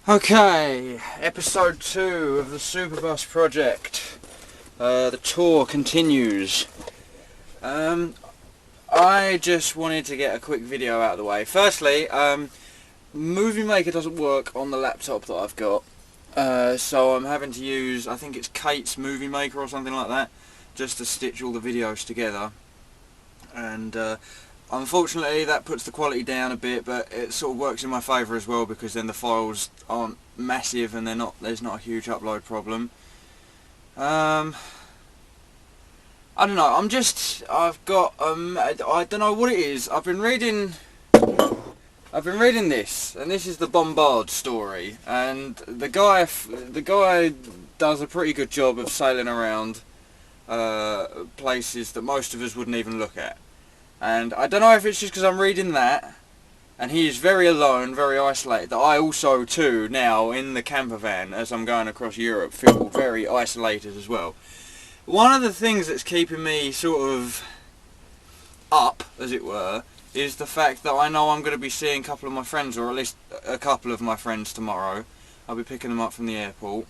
Okay, episode 2 of the Superbus project. The tour continues. I just wanted to get a quick video out of the way. Firstly, Movie Maker doesn't work on the laptop that I've got. So I'm having to use, I think it's Kate's Movie Maker or something like that, just to stitch all the videos together. And unfortunately that puts the quality down a bit, but it sort of works in my favour as well, because then the files aren't massive and there's not a huge upload problem. I don't know, I've got, I don't know what it is. I've been reading this, and this is the Bombard story, and the guy does a pretty good job of sailing around places that most of us wouldn't even look at. And I don't know if it's just because I'm reading that, and he is very alone, very isolated, that I also too now in the camper van as I'm going across Europe feel very isolated as well. One of the things that's keeping me sort of up, as it were, is the fact that I know I'm going to be seeing a couple of my friends, or at least a couple of my friends tomorrow. I'll be picking them up from the airport.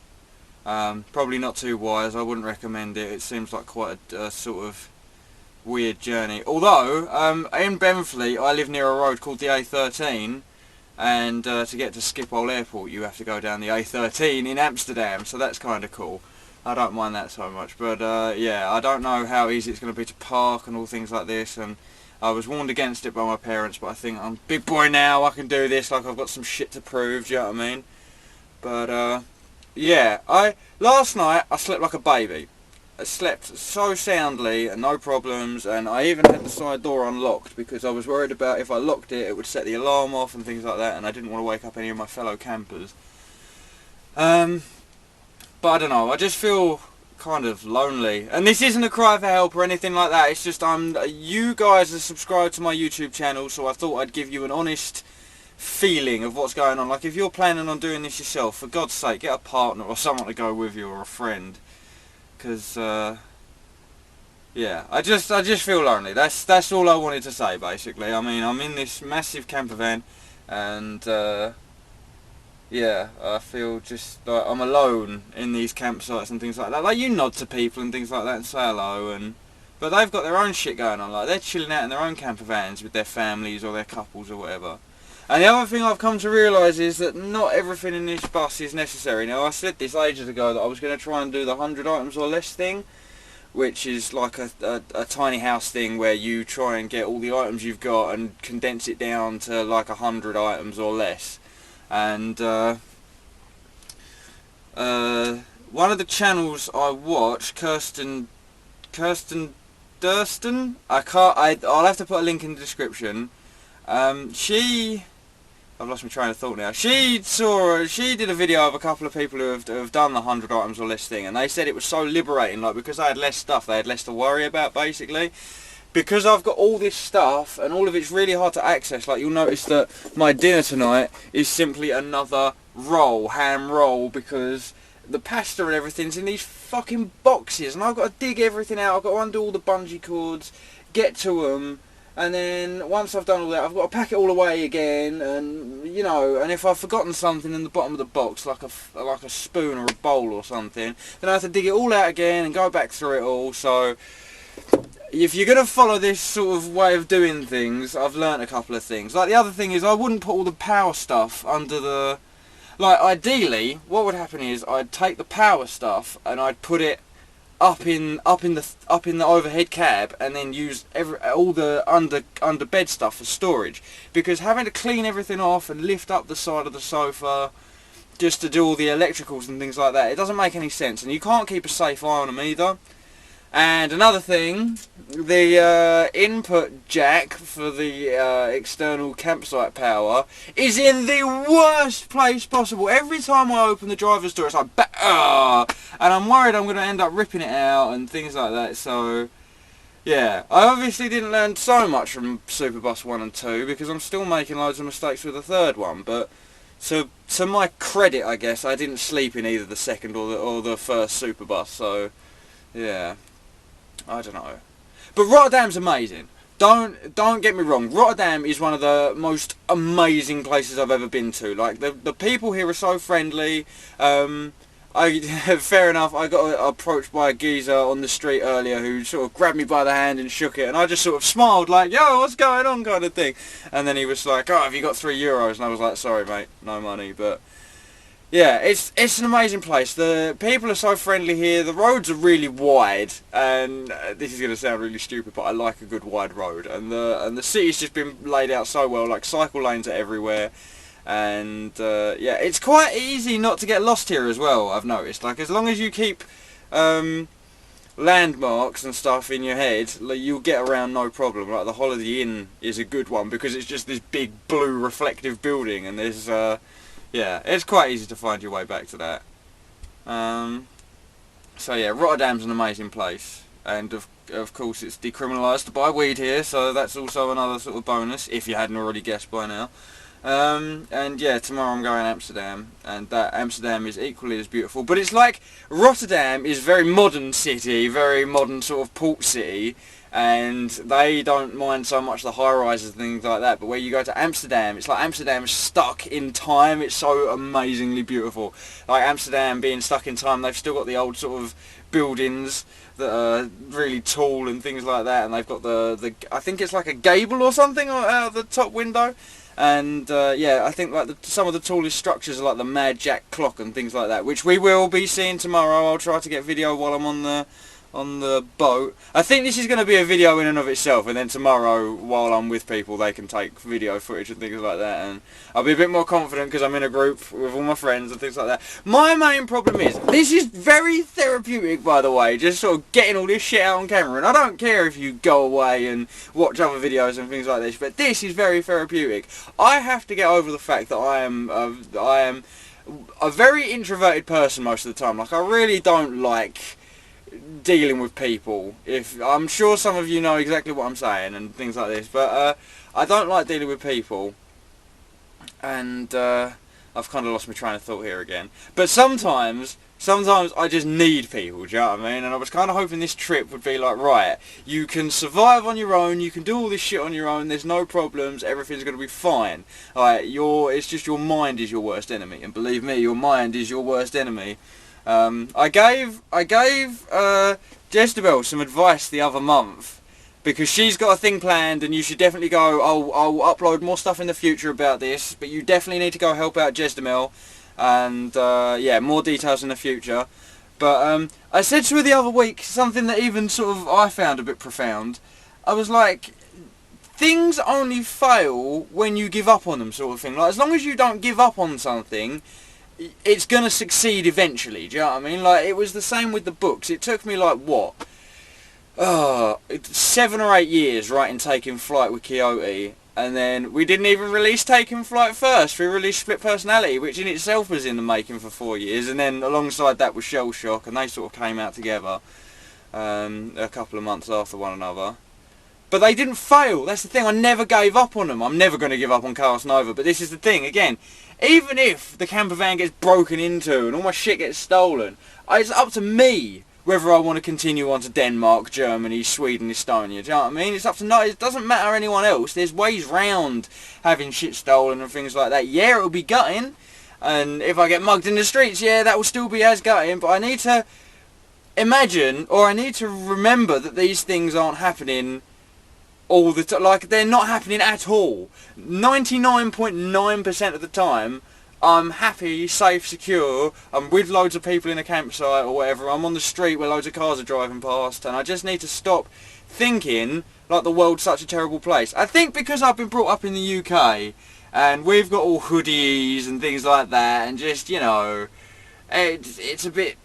Probably not too wise, I wouldn't recommend it. It seems like quite a sort of weird journey. Although, in Benfleet I live near a road called the A13, and to get to Schiphol Airport you have to go down the A13 in Amsterdam, so that's kind of cool. I don't mind that so much, but yeah, I don't know how easy it's going to be to park and all things like this, and I was warned against it by my parents, but I think I'm a big boy now, I can do this, like I've got some shit to prove, do you know what I mean? But yeah, last night I slept like a baby. I slept so soundly and no problems, and I even had the side door unlocked because I was worried about if I locked it, it would set the alarm off and things like that, and I didn't want to wake up any of my fellow campers. But I don't know, I just feel kind of lonely, and this isn't a cry for help or anything like that. It's just you guys are subscribed to my YouTube channel, so I thought I'd give you an honest feeling of what's going on. Like, if you're planning on doing this yourself, for God's sake, get a partner or someone to go with you, or a friend. Because yeah, I just feel lonely. That's all I wanted to say, basically. I mean, I'm in this massive camper van, and yeah, I feel just like I'm alone in these campsites and things like that. Like, you nod to people and things like that and say hello, but they've got their own shit going on. Like, they're chilling out in their own camper vans with their families or their couples or whatever. And the other thing I've come to realise is that not everything in this bus is necessary. Now, I said this ages ago that I was going to try and do the 100 items or less thing, which is like a tiny house thing where you try and get all the items you've got and condense it down to like 100 items or less. And one of the channels I watch, Kirsten Durston, I'll have to put a link in the description. I've lost my train of thought now. She did a video of a couple of people who have done the 100 items or less thing, and they said it was so liberating, like, because they had less stuff, they had less to worry about, basically. Because I've got all this stuff, and all of it's really hard to access. Like, you'll notice that my dinner tonight is simply another roll, ham roll, because the pasta and everything's in these fucking boxes, and I've got to dig everything out, I've got to undo all the bungee cords, get to them, and then once I've done all that, I've got to pack it all away again, and you know, and if I've forgotten something in the bottom of the box, like a spoon or a bowl or something, then I have to dig it all out again and go back through it all. So if you're going to follow this sort of way of doing things, I've learnt a couple of things. Like, the other thing is, I wouldn't put all the power stuff under the... Like, ideally, what would happen is, I'd take the power stuff and I'd put it up in the overhead cab, and then use all the under bed stuff for storage, because having to clean everything off and lift up the side of the sofa just to do all the electricals and things like that, it doesn't make any sense, and you can't keep a safe eye on them either. And another thing, the input jack for the external campsite power is in the worst place possible. Every time I open the driver's door, it's like, and I'm worried I'm going to end up ripping it out and things like that. So yeah, I obviously didn't learn so much from Superbus 1 and 2, because I'm still making loads of mistakes with the third one. But to my credit, I guess, I didn't sleep in either the second or the first Superbus. So yeah, I don't know. But Rotterdam's amazing. don't get me wrong. Rotterdam is one of the most amazing places I've ever been to. Like the people here are so friendly. Fair enough. I got approached by a geezer on the street earlier who sort of grabbed me by the hand and shook it, and I just sort of smiled like, "Yo, what's going on?" kind of thing. And then he was like, "Oh, have you got €3?" And I was like, "Sorry, mate, no money." But yeah, it's an amazing place. The people are so friendly here. The roads are really wide, and this is going to sound really stupid, but I like a good wide road. And the city's just been laid out so well. Like cycle lanes are everywhere, and yeah, it's quite easy not to get lost here as well. I've noticed. Like as long as you keep landmarks and stuff in your head, like, you'll get around no problem. Like the Holiday Inn is a good one because it's just this big blue reflective building, and there's yeah, it's quite easy to find your way back to that. So yeah, Rotterdam's an amazing place, and of course it's decriminalised to buy weed here, so that's also another sort of bonus, if you hadn't already guessed by now. And yeah, tomorrow I'm going to Amsterdam, and that Amsterdam is equally as beautiful, but it's like Rotterdam is very modern city, very modern sort of port city, and they don't mind so much the high-rises and things like that, but where you go to Amsterdam, it's like Amsterdam is stuck in time. It's so amazingly beautiful. Like Amsterdam being stuck in time, they've still got the old sort of buildings that are really tall and things like that, and they've got the I think it's like a gable or something out of the top window. And yeah, I think like some of the tallest structures are like the Mad Jack clock and things like that, which we will be seeing tomorrow. I'll try to get video while I'm on the boat. I think this is going to be a video in and of itself, and then tomorrow while I'm with people they can take video footage and things like that, and I'll be a bit more confident because I'm in a group with all my friends and things like that. My main problem is, this is very therapeutic by the way, just sort of getting all this shit out on camera, and I don't care if you go away and watch other videos and things like this, but this is very therapeutic. I have to get over the fact that I am a very introverted person most of the time. Like I really don't like dealing with people. If I'm sure some of you know exactly what I'm saying and things like this, but I don't like dealing with people, and I've kind of lost my train of thought here again. But sometimes I just need people, do you know what I mean? And I was kind of hoping this trip would be like, right, you can survive on your own, you can do all this shit on your own, there's no problems, everything's going to be fine. Like, it's just your mind is your worst enemy, and believe me, your mind is your worst enemy. I gave Jezebel some advice the other month, because she's got a thing planned, and you should definitely go, I'll upload more stuff in the future about this, but you definitely need to go help out Jezebel, and yeah, more details in the future. But I said to her the other week something that even sort of I found a bit profound. I was like, things only fail when you give up on them, sort of thing. Like, as long as you don't give up on something, it's gonna succeed eventually, do you know what I mean? Like, it was the same with the books. It took me like, what, 7 or 8 years writing Taking Flight with Quixote, and then we didn't even release Taking Flight first. We released Split Personality, which in itself was in the making for 4 years, and then alongside that was Shell Shock, and they sort of came out together a couple of months after one another. But they didn't fail. That's the thing. I never gave up on them. I'm never going to give up on Chaos Nova. But this is the thing. Again, even if the camper van gets broken into and all my shit gets stolen, it's up to me whether I want to continue on to Denmark, Germany, Sweden, Estonia. Do you know what I mean? It's up to no. It doesn't matter anyone else. There's ways round having shit stolen and things like that. Yeah, it'll be gutting. And if I get mugged in the streets, yeah, that will still be as gutting. But I need to imagine, or I need to remember that these things aren't happening all the time. Like, they're not happening at all. 99.9% of the time, I'm happy, safe, secure, I'm with loads of people in a campsite or whatever, I'm on the street where loads of cars are driving past, and I just need to stop thinking like the world's such a terrible place. I think because I've been brought up in the UK, and we've got all hoodies and things like that, and just, you know, it's a bit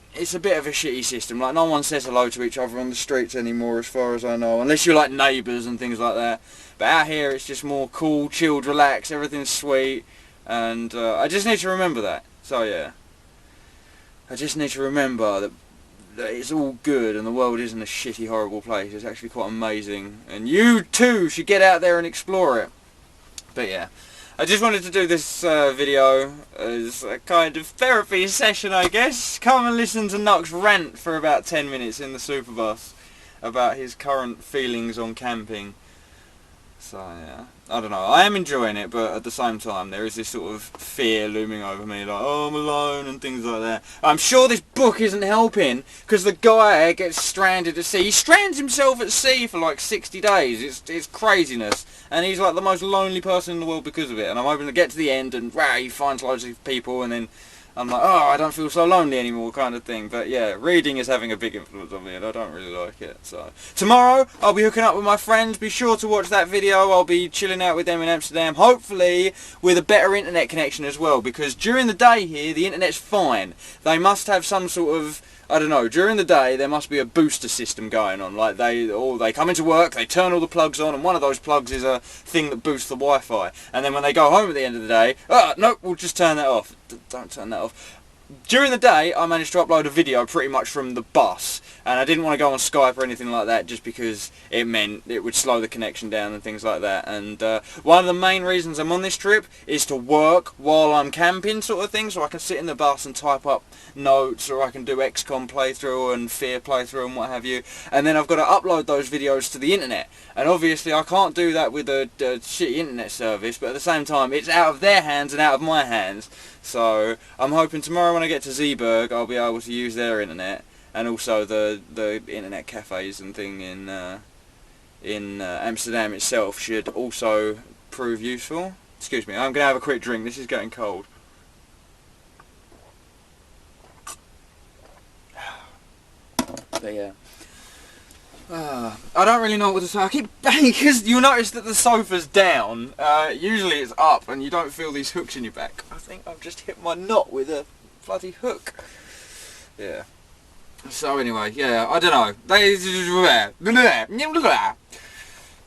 of a shitty system. Like, no one says hello to each other on the streets anymore, as far as I know, unless you're like neighbours and things like that. But out here it's just more cool, chilled, relaxed, everything's sweet, and I just need to remember that. So yeah, I just need to remember that it's all good and the world isn't a shitty, horrible place. It's actually quite amazing, and you too should get out there and explore it. But yeah, I just wanted to do this video as a kind of therapy session, I guess. Come and listen to Nux rant for about 10 minutes in the superbus about his current feelings on camping. So yeah, I don't know. I am enjoying it, but at the same time, there is this sort of fear looming over me, like, oh, I'm alone and things like that. I'm sure this book isn't helping, because the guy gets stranded at sea. He strands himself at sea for like 60 days. It's craziness, and he's like the most lonely person in the world because of it. And I'm hoping to get to the end, and wow, he finds loads of people, and then I'm like, oh, I don't feel so lonely anymore, kind of thing. But yeah, reading is having a big influence on me, and I don't really like it. So tomorrow I'll be hooking up with my friends. Be sure to watch that video. I'll be chilling out with them in Amsterdam, hopefully with a better internet connection as well, because during the day here the internet's fine. They must have some sort of, I don't know, during the day there must be a booster system going on. Like they come into work, they turn all the plugs on, and one of those plugs is a thing that boosts the Wi-Fi. And then when they go home at the end of the day, nope, we'll just turn that off. Don't turn that off. During the day, I managed to upload a video pretty much from the bus, and I didn't want to go on Skype or anything like that just because it meant it would slow the connection down and things like that. And one of the main reasons I'm on this trip is to work while I'm camping, sort of thing, so I can sit in the bus and type up notes, or I can do XCOM playthrough and Fear playthrough and what have you. And then I've got to upload those videos to the internet, and obviously I can't do that with a shitty internet service, but at the same time it's out of their hands and out of my hands. So I'm hoping tomorrow when I get to Zeeburg I'll be able to use their internet, and also the internet cafes and thing in Amsterdam itself should also prove useful. Excuse me, I'm going to have a quick drink, this is getting cold. But yeah. I don't really know what to say. I keep banging because you'll notice that the sofa's down. Usually it's up and you don't feel these hooks in your back. I think I've just hit my knot with a bloody hook. Yeah. So anyway, yeah, I don't know.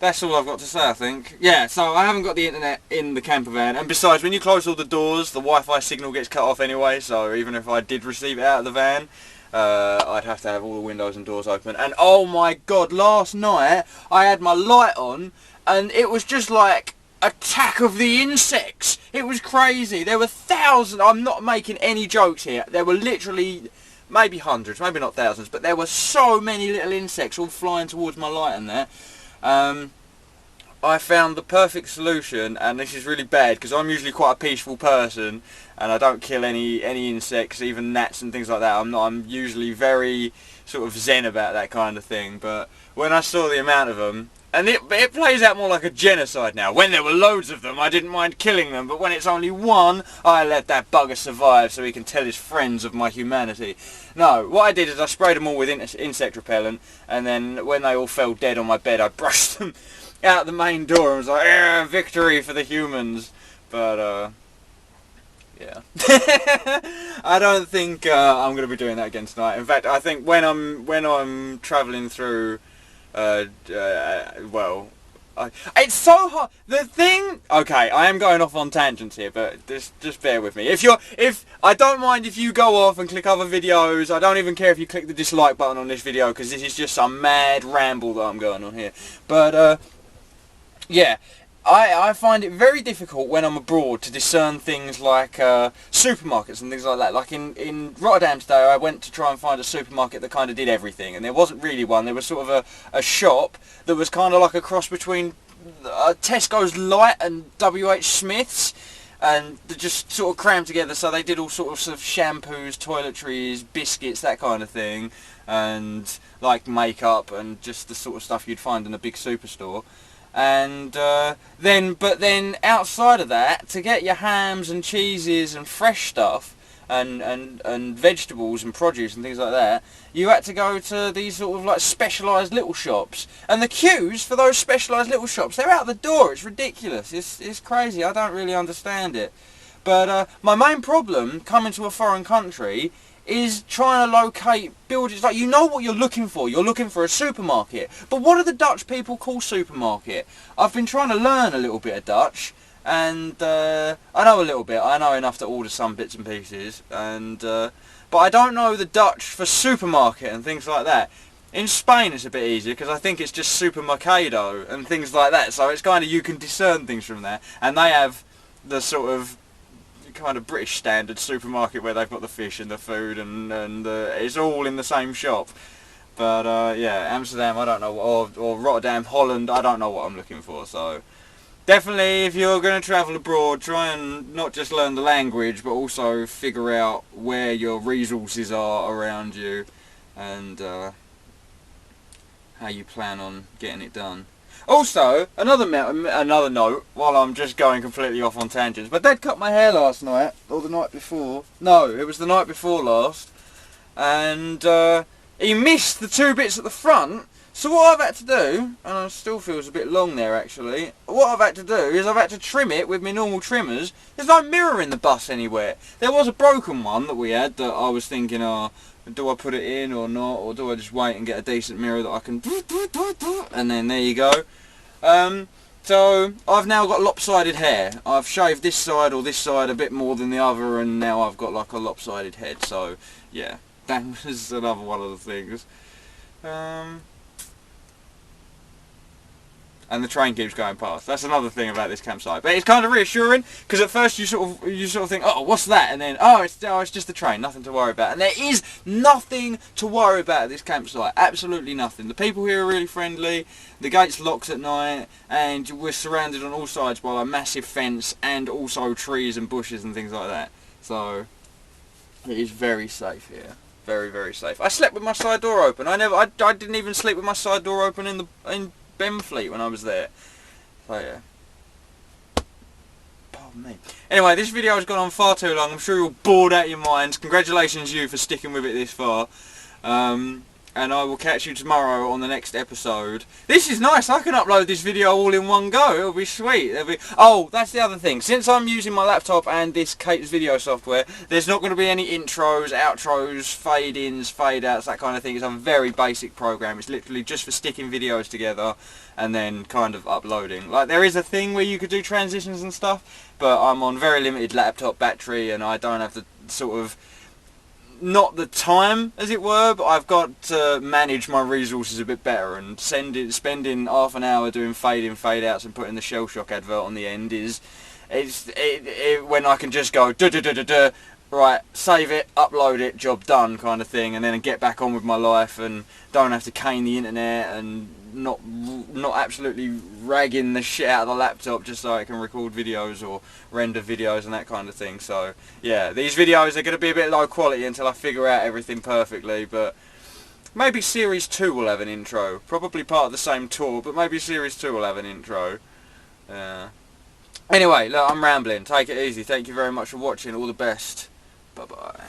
That's all I've got to say, I think. Yeah, so I haven't got the internet in the camper van, and besides, when you close all the doors, the Wi-Fi signal gets cut off anyway, so even if I did receive it out of the van, I'd have to have all the windows and doors open. And oh my god, last night I had my light on and it was just like attack of the insects. It was crazy. There were thousands. I'm not making any jokes here. There were literally maybe hundreds, maybe not thousands, but there were so many little insects all flying towards my light in there. I found the perfect solution, and this is really bad because I'm usually quite a peaceful person and I don't kill any insects, even gnats and things like that. I'm usually very sort of zen about that kind of thing, but when I saw the amount of them, and it plays out more like a genocide now. When there were loads of them I didn't mind killing them, but when it's only one, I let that bugger survive so he can tell his friends of my humanity. No, what I did is I sprayed them all with insect repellent, and then when they all fell dead on my bed I brushed them out the main door and was like, yeah, victory for the humans. But yeah. I don't think I'm going to be doing that again tonight. In fact, I think when I'm travelling through, well, it's so hard. The thing, okay, I am going off on tangents here, but just bear with me. If I don't mind if you go off and click other videos. I don't even care if you click the dislike button on this video, because this is just some mad ramble that I'm going on here. But yeah, I find it very difficult when I'm abroad to discern things like supermarkets and things like that. Like in Rotterdam today, I went to try and find a supermarket that kind of did everything, and there wasn't really one. There was sort of a shop that was kind of like a cross between Tesco's Light and WH Smith's, and they just sort of crammed together. So they did all sorts of shampoos, toiletries, biscuits, that kind of thing, and like makeup and just the sort of stuff you'd find in a big superstore. And then outside of that, to get your hams and cheeses and fresh stuff and vegetables and produce and things like that, you had to go to these sort of like specialised little shops. And the queues for those specialised little shops, they're out the door. It's ridiculous. It's crazy. I don't really understand it. But my main problem coming to a foreign country is trying to locate buildings. Like, you know what you're looking for. You're looking for a supermarket. But what do the Dutch people call supermarket? I've been trying to learn a little bit of Dutch, and I know a little bit. I know enough to order some bits and pieces, and but I don't know the Dutch for supermarket and things like that. In Spain it's a bit easier because I think it's just supermercado and things like that. So it's kind of, you can discern things from there, and they have the sort of kind of British standard supermarket where they've got the fish and the food and it's all in the same shop. But yeah, Amsterdam, I don't know, or Rotterdam, Holland, I don't know what I'm looking for. So definitely, if you're going to travel abroad, try and not just learn the language, but also figure out where your resources are around you, and how you plan on getting it done. Also, another note, while I'm just going completely off on tangents, but Dad cut my hair last night, or the night before. No, it was the night before last, and he missed the two bits at the front. So what I've had to do, and it still feels a bit long there actually, what I've had to do is I've had to trim it with my normal trimmers. There's no mirror in the bus anywhere. There was a broken one that we had that I was thinking, oh, do I put it in or not, or do I just wait and get a decent mirror that I can, and then there you go. So I've now got lopsided hair. I've shaved this side or this side a bit more than the other, and now I've got like a lopsided head. So yeah, that was another one of the things. And the train keeps going past. That's another thing about this campsite. But it's kind of reassuring, because at first you sort of think, oh, what's that? And then, oh, it's just the train, nothing to worry about. And there is nothing to worry about at this campsite. Absolutely nothing. The people here are really friendly. The gate's locked at night, and we're surrounded on all sides by a massive fence and also trees and bushes and things like that. So it is very safe here. Very, very safe. I slept with my side door open. I didn't even sleep with my side door open in Benfleet when I was there. So yeah. Pardon me. Anyway, this video has gone on far too long. I'm sure you're bored out of your minds. Congratulations you for sticking with it this far. And I will catch you tomorrow on the next episode. This is nice. I can upload this video all in one go. It'll be sweet. Oh, that's the other thing. Since I'm using my laptop and this Kate's video software, there's not going to be any intros, outros, fade-ins, fade-outs, that kind of thing. It's a very basic program. It's literally just for sticking videos together and then kind of uploading. Like, there is a thing where you could do transitions and stuff, but I'm on very limited laptop battery and I don't have the sort of, not the time, as it were, but I've got to manage my resources a bit better, and spending half an hour doing fade-in, fade-outs and putting the Shell Shock advert on the end is, when I can just go, right, save it, upload it, job done kind of thing, and then get back on with my life and don't have to cane the internet and not absolutely ragging the shit out of the laptop just so I can record videos or render videos and that kind of thing. So yeah, these videos are going to be a bit low quality until I figure out everything perfectly, but maybe Series 2 will have an intro. Probably part of the same tour, but maybe Series 2 will have an intro. Anyway, look, I'm rambling. Take it easy. Thank you very much for watching. All the best. Bye-bye.